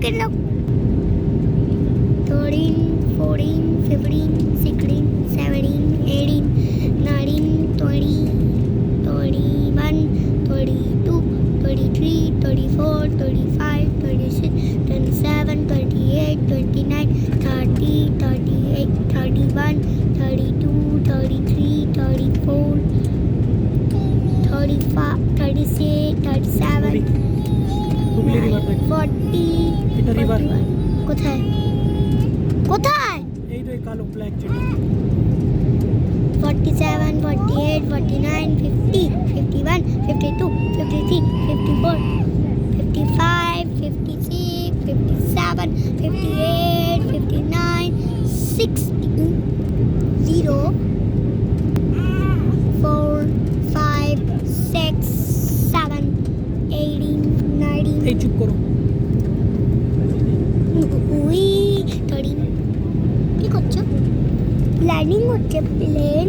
get look. 13, 14, 15, 16, 17, 18, 19, 20, 21, 22, 23, 34, 35, 36, 27, 28, 29, 30, 38, 31, 32, 33, 34, 35, 36, 37, 40, এটা river 41 কোথায় কোথায় এই তো এই কালো ব্ল্যাক যেটা 47, 48, 49, 50, 51, 52, 53, 54, 55, 56, 57, 58, 59, 60, 0, 4, 5, 6, 7, 18, 19, এই চুপ করো উই 13 কি করছো? লার্নিং হচ্ছে প্লেন